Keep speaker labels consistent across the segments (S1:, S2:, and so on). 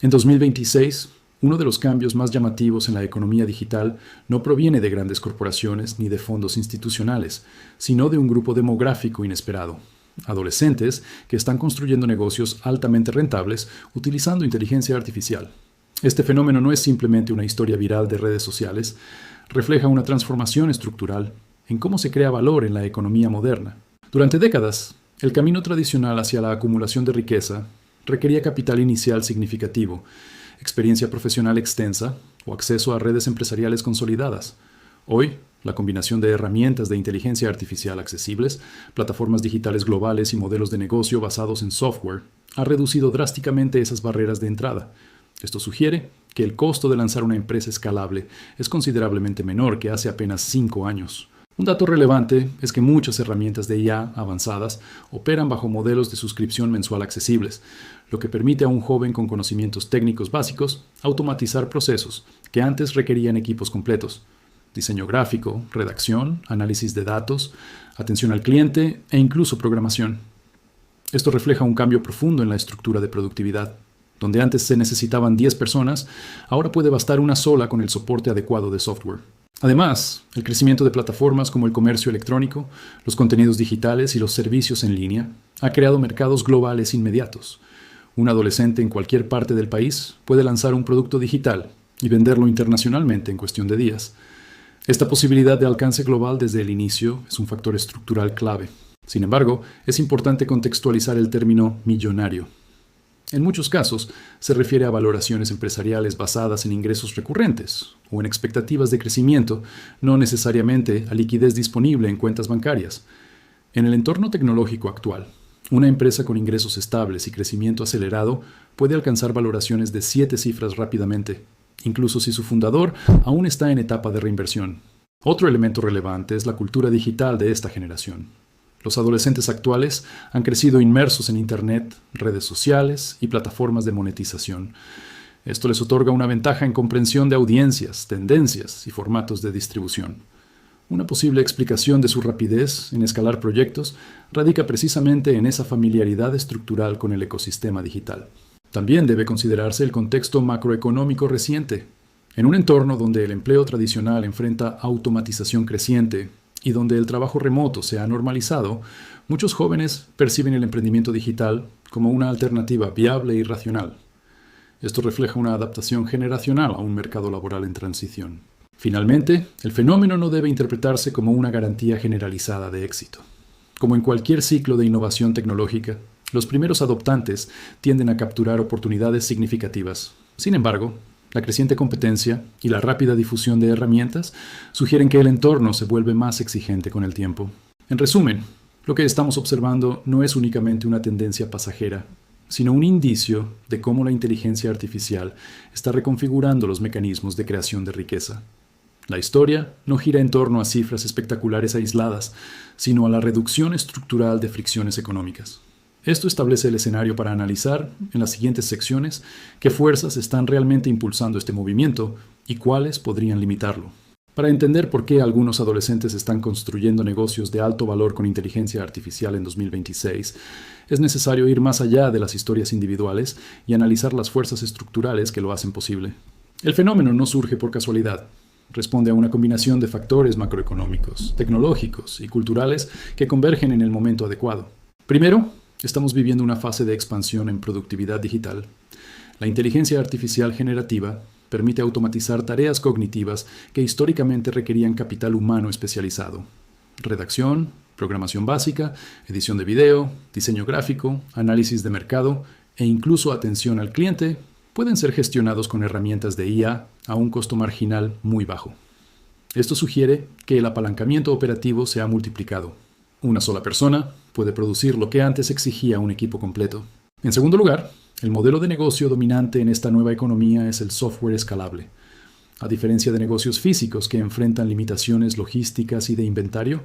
S1: En 2026, uno de los cambios más llamativos en la economía digital no proviene de grandes corporaciones ni de fondos institucionales, sino de un grupo demográfico inesperado. Adolescentes que están construyendo negocios altamente rentables utilizando inteligencia artificial. Este fenómeno no es simplemente una historia viral de redes sociales, refleja una transformación estructural en cómo se crea valor en la economía moderna. Durante décadas, el camino tradicional hacia la acumulación de riqueza requería capital inicial significativo, experiencia profesional extensa o acceso a redes empresariales consolidadas. Hoy, la combinación de herramientas de inteligencia artificial accesibles, plataformas digitales globales y modelos de negocio basados en software ha reducido drásticamente esas barreras de entrada. Esto sugiere que el costo de lanzar una empresa escalable es considerablemente menor que hace apenas 5 años. Un dato relevante es que muchas herramientas de IA avanzadas operan bajo modelos de suscripción mensual accesibles, lo que permite a un joven con conocimientos técnicos básicos automatizar procesos que antes requerían equipos completos: diseño gráfico, redacción, análisis de datos, atención al cliente e incluso programación. Esto refleja un cambio profundo en la estructura de productividad. Donde antes se necesitaban 10 personas, ahora puede bastar una sola con el soporte adecuado de software. Además, el crecimiento de plataformas como el comercio electrónico, los contenidos digitales y los servicios en línea ha creado mercados globales inmediatos. Un adolescente en cualquier parte del país puede lanzar un producto digital y venderlo internacionalmente en cuestión de días. Esta posibilidad de alcance global desde el inicio es un factor estructural clave. Sin embargo, es importante contextualizar el término millonario. En muchos casos, se refiere a valoraciones empresariales basadas en ingresos recurrentes o en expectativas de crecimiento, no necesariamente a liquidez disponible en cuentas bancarias. En el entorno tecnológico actual, una empresa con ingresos estables y crecimiento acelerado puede alcanzar valoraciones de 7 cifras rápidamente, incluso si su fundador aún está en etapa de reinversión. Otro elemento relevante es la cultura digital de esta generación. Los adolescentes actuales han crecido inmersos en Internet, redes sociales y plataformas de monetización. Esto les otorga una ventaja en comprensión de audiencias, tendencias y formatos de distribución. Una posible explicación de su rapidez en escalar proyectos radica precisamente en esa familiaridad estructural con el ecosistema digital. También debe considerarse el contexto macroeconómico reciente. En un entorno donde el empleo tradicional enfrenta automatización creciente y donde el trabajo remoto se ha normalizado, muchos jóvenes perciben el emprendimiento digital como una alternativa viable y racional. Esto refleja una adaptación generacional a un mercado laboral en transición. Finalmente, el fenómeno no debe interpretarse como una garantía generalizada de éxito. Como en cualquier ciclo de innovación tecnológica, los primeros adoptantes tienden a capturar oportunidades significativas. Sin embargo, la creciente competencia y la rápida difusión de herramientas sugieren que el entorno se vuelve más exigente con el tiempo. En resumen, lo que estamos observando no es únicamente una tendencia pasajera, sino un indicio de cómo la inteligencia artificial está reconfigurando los mecanismos de creación de riqueza. La historia no gira en torno a cifras espectaculares aisladas, sino a la reducción estructural de fricciones económicas. Esto establece el escenario para analizar, en las siguientes secciones, qué fuerzas están realmente impulsando este movimiento y cuáles podrían limitarlo. Para entender por qué algunos adolescentes están construyendo negocios de alto valor con inteligencia artificial en 2026, es necesario ir más allá de las historias individuales y analizar las fuerzas estructurales que lo hacen posible. El fenómeno no surge por casualidad. Responde a una combinación de factores macroeconómicos, tecnológicos y culturales que convergen en el momento adecuado. Primero, estamos viviendo una fase de expansión en productividad digital. La inteligencia artificial generativa permite automatizar tareas cognitivas que históricamente requerían capital humano especializado. Redacción, programación básica, edición de video, diseño gráfico, análisis de mercado e incluso atención al cliente pueden ser gestionados con herramientas de IA a un costo marginal muy bajo. Esto sugiere que el apalancamiento operativo se ha multiplicado. Una sola persona puede producir lo que antes exigía un equipo completo. En segundo lugar, el modelo de negocio dominante en esta nueva economía es el software escalable. A diferencia de negocios físicos que enfrentan limitaciones logísticas y de inventario,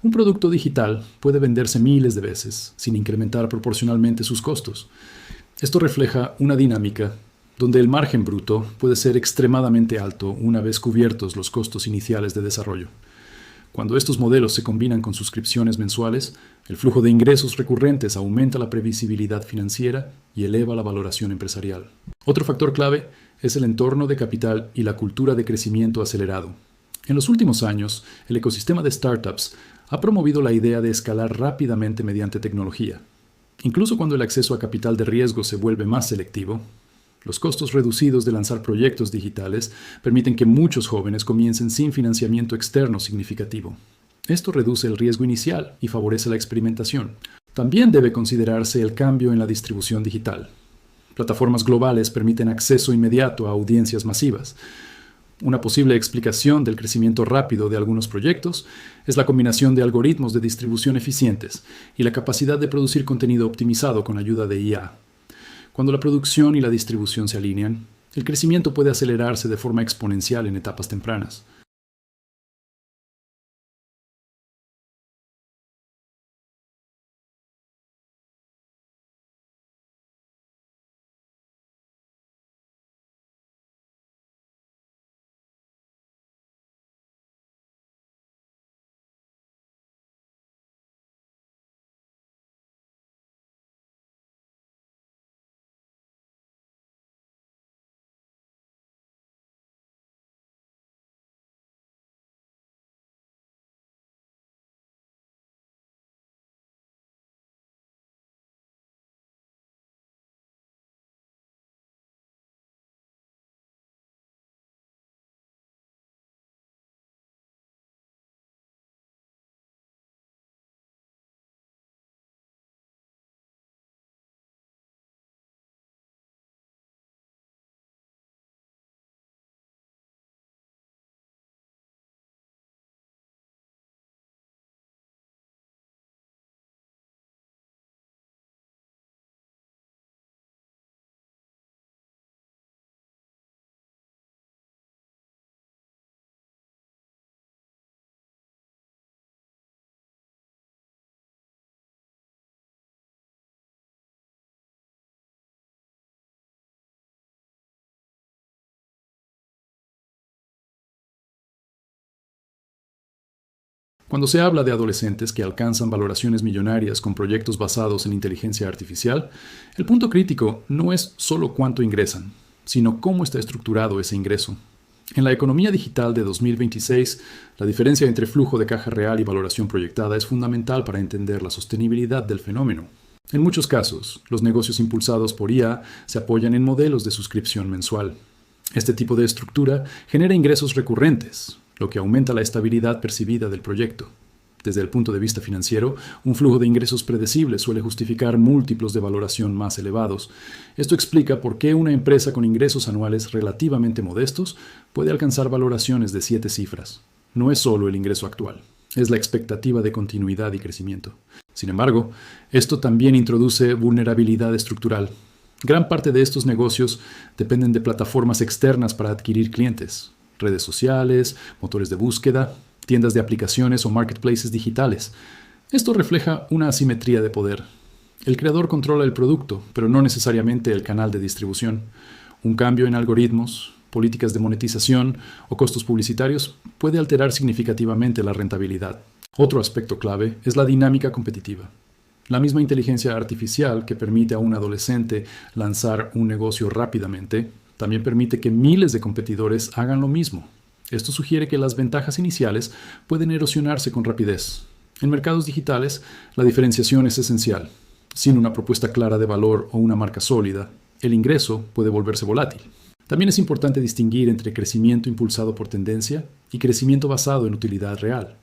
S1: un producto digital puede venderse miles de veces sin incrementar proporcionalmente sus costos. Esto refleja una dinámica donde el margen bruto puede ser extremadamente alto una vez cubiertos los costos iniciales de desarrollo. Cuando estos modelos se combinan con suscripciones mensuales, el flujo de ingresos recurrentes aumenta la previsibilidad financiera y eleva la valoración empresarial. Otro factor clave es el entorno de capital y la cultura de crecimiento acelerado. En los últimos años, el ecosistema de startups ha promovido la idea de escalar rápidamente mediante tecnología. Incluso cuando el acceso a capital de riesgo se vuelve más selectivo, los costos reducidos de lanzar proyectos digitales permiten que muchos jóvenes comiencen sin financiamiento externo significativo. Esto reduce el riesgo inicial y favorece la experimentación. También debe considerarse el cambio en la distribución digital. Plataformas globales permiten acceso inmediato a audiencias masivas. Una posible explicación del crecimiento rápido de algunos proyectos es la combinación de algoritmos de distribución eficientes y la capacidad de producir contenido optimizado con ayuda de IA. Cuando la producción y la distribución se alinean, el crecimiento puede acelerarse de forma exponencial en etapas tempranas. Cuando se habla de adolescentes que alcanzan valoraciones millonarias con proyectos basados en inteligencia artificial, el punto crítico no es solo cuánto ingresan, sino cómo está estructurado ese ingreso. En la economía digital de 2026, la diferencia entre flujo de caja real y valoración proyectada es fundamental para entender la sostenibilidad del fenómeno. En muchos casos, los negocios impulsados por IA se apoyan en modelos de suscripción mensual. Este tipo de estructura genera ingresos recurrentes, lo que aumenta la estabilidad percibida del proyecto. Desde el punto de vista financiero, un flujo de ingresos predecible suele justificar múltiplos de valoración más elevados. Esto explica por qué una empresa con ingresos anuales relativamente modestos puede alcanzar valoraciones de 7 cifras. No es solo el ingreso actual, es la expectativa de continuidad y crecimiento. Sin embargo, esto también introduce vulnerabilidad estructural. Gran parte de estos negocios dependen de plataformas externas para adquirir clientes, redes sociales, motores de búsqueda, tiendas de aplicaciones o marketplaces digitales. Esto refleja una asimetría de poder. El creador controla el producto, pero no necesariamente el canal de distribución. Un cambio en algoritmos, políticas de monetización o costos publicitarios puede alterar significativamente la rentabilidad. Otro aspecto clave es la dinámica competitiva. La misma inteligencia artificial que permite a un adolescente lanzar un negocio rápidamente, también permite que miles de competidores hagan lo mismo. Esto sugiere que las ventajas iniciales pueden erosionarse con rapidez. En mercados digitales, la diferenciación es esencial. Sin una propuesta clara de valor o una marca sólida, el ingreso puede volverse volátil. También es importante distinguir entre crecimiento impulsado por tendencia y crecimiento basado en utilidad real.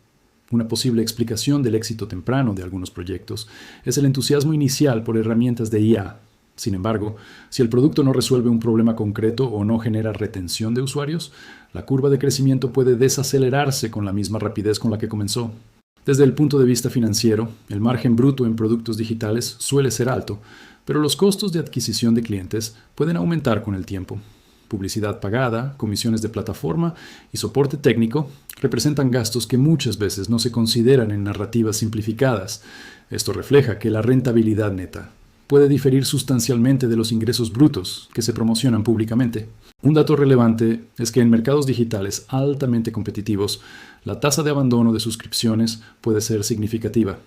S1: Una posible explicación del éxito temprano de algunos proyectos es el entusiasmo inicial por herramientas de IA. Sin embargo, si el producto no resuelve un problema concreto o no genera retención de usuarios, la curva de crecimiento puede desacelerarse con la misma rapidez con la que comenzó. Desde el punto de vista financiero, el margen bruto en productos digitales suele ser alto, pero los costos de adquisición de clientes pueden aumentar con el tiempo. Publicidad pagada, comisiones de plataforma y soporte técnico representan gastos que muchas veces no se consideran en narrativas simplificadas. Esto refleja que la rentabilidad neta puede diferir sustancialmente de los ingresos brutos que se promocionan públicamente. Un dato relevante es que en mercados digitales altamente competitivos, la tasa de abandono de suscripciones puede ser significativa.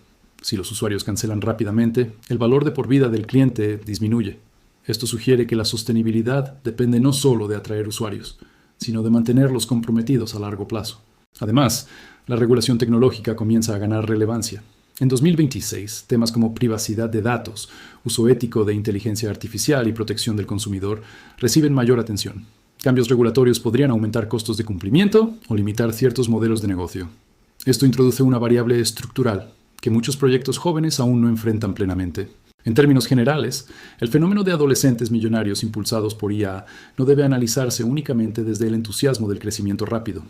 S1: Si los usuarios cancelan rápidamente, el valor de por vida del cliente disminuye. Esto sugiere que la sostenibilidad depende no solo de atraer usuarios, sino de mantenerlos comprometidos a largo plazo. Además, la regulación tecnológica comienza a ganar relevancia. En 2026, temas como privacidad de datos, uso ético de inteligencia artificial y protección del consumidor reciben mayor atención. Cambios regulatorios podrían aumentar costos de cumplimiento o limitar ciertos modelos de negocio. Esto introduce una variable estructural que muchos proyectos jóvenes aún no enfrentan plenamente. En términos generales, el fenómeno de adolescentes millonarios impulsados por IA no debe analizarse únicamente desde el entusiasmo del crecimiento rápido.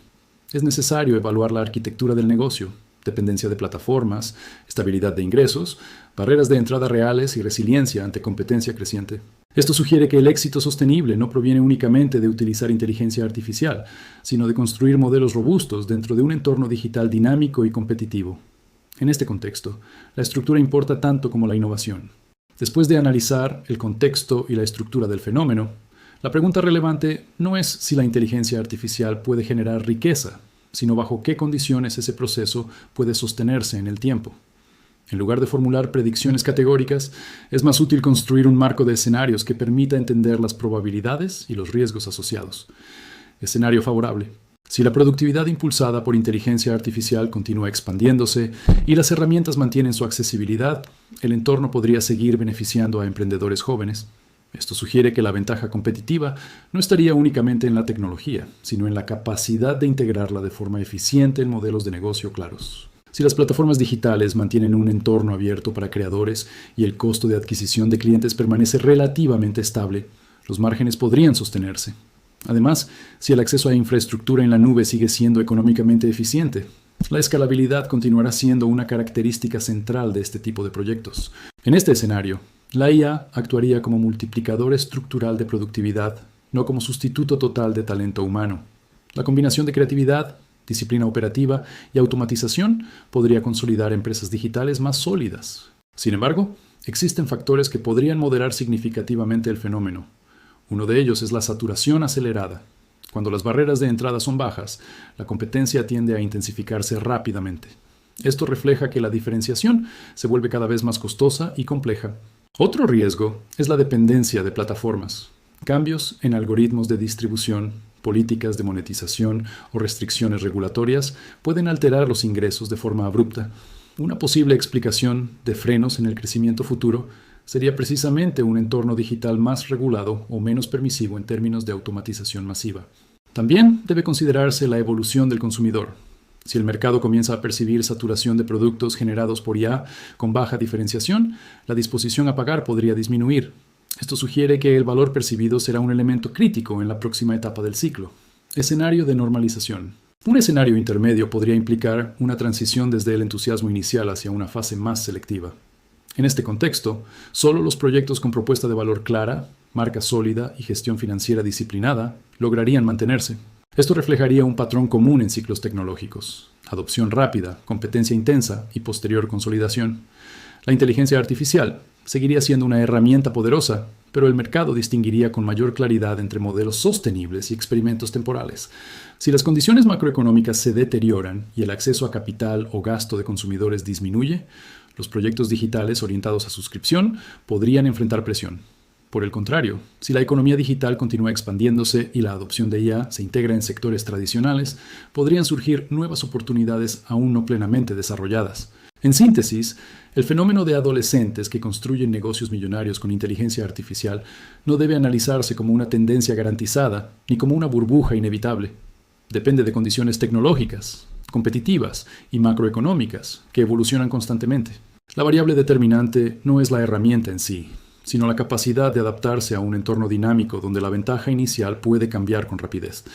S1: Es necesario evaluar la arquitectura del negocio, dependencia de plataformas, estabilidad de ingresos, barreras de entrada reales y resiliencia ante competencia creciente. Esto sugiere que el éxito sostenible no proviene únicamente de utilizar inteligencia artificial, sino de construir modelos robustos dentro de un entorno digital dinámico y competitivo. En este contexto, la estructura importa tanto como la innovación. Después de analizar el contexto y la estructura del fenómeno, la pregunta relevante no es si la inteligencia artificial puede generar riqueza, sino bajo qué condiciones ese proceso puede sostenerse en el tiempo. En lugar de formular predicciones categóricas, es más útil construir un marco de escenarios que permita entender las probabilidades y los riesgos asociados. Escenario favorable. Si la productividad impulsada por inteligencia artificial continúa expandiéndose y las herramientas mantienen su accesibilidad, el entorno podría seguir beneficiando a emprendedores jóvenes. Esto sugiere que la ventaja competitiva no estaría únicamente en la tecnología, sino en la capacidad de integrarla de forma eficiente en modelos de negocio claros. Si las plataformas digitales mantienen un entorno abierto para creadores y el costo de adquisición de clientes permanece relativamente estable, los márgenes podrían sostenerse. Además, si el acceso a infraestructura en la nube sigue siendo económicamente eficiente, la escalabilidad continuará siendo una característica central de este tipo de proyectos. En este escenario, la IA actuaría como multiplicador estructural de productividad, no como sustituto total de talento humano. La combinación de creatividad, disciplina operativa y automatización podría consolidar empresas digitales más sólidas. Sin embargo, existen factores que podrían moderar significativamente el fenómeno. Uno de ellos es la saturación acelerada. Cuando las barreras de entrada son bajas, la competencia tiende a intensificarse rápidamente. Esto refleja que la diferenciación se vuelve cada vez más costosa y compleja. Otro riesgo es la dependencia de plataformas. Cambios en algoritmos de distribución, políticas de monetización o restricciones regulatorias pueden alterar los ingresos de forma abrupta. Una posible explicación de frenos en el crecimiento futuro sería precisamente un entorno digital más regulado o menos permisivo en términos de automatización masiva. También debe considerarse la evolución del consumidor. Si el mercado comienza a percibir saturación de productos generados por IA con baja diferenciación, la disposición a pagar podría disminuir. Esto sugiere que el valor percibido será un elemento crítico en la próxima etapa del ciclo. Escenario de normalización. Un escenario intermedio podría implicar una transición desde el entusiasmo inicial hacia una fase más selectiva. En este contexto, solo los proyectos con propuesta de valor clara, marca sólida y gestión financiera disciplinada lograrían mantenerse. Esto reflejaría un patrón común en ciclos tecnológicos: adopción rápida, competencia intensa y posterior consolidación. La inteligencia artificial seguiría siendo una herramienta poderosa, pero el mercado distinguiría con mayor claridad entre modelos sostenibles y experimentos temporales. Si las condiciones macroeconómicas se deterioran y el acceso a capital o gasto de consumidores disminuye, los proyectos digitales orientados a suscripción podrían enfrentar presión. Por el contrario, si la economía digital continúa expandiéndose y la adopción de IA se integra en sectores tradicionales, podrían surgir nuevas oportunidades aún no plenamente desarrolladas. En síntesis, el fenómeno de adolescentes que construyen negocios millonarios con inteligencia artificial no debe analizarse como una tendencia garantizada ni como una burbuja inevitable. Depende de condiciones tecnológicas, competitivas y macroeconómicas que evolucionan constantemente. La variable determinante no es la herramienta en sí, sino la capacidad de adaptarse a un entorno dinámico donde la ventaja inicial puede cambiar con rapidez.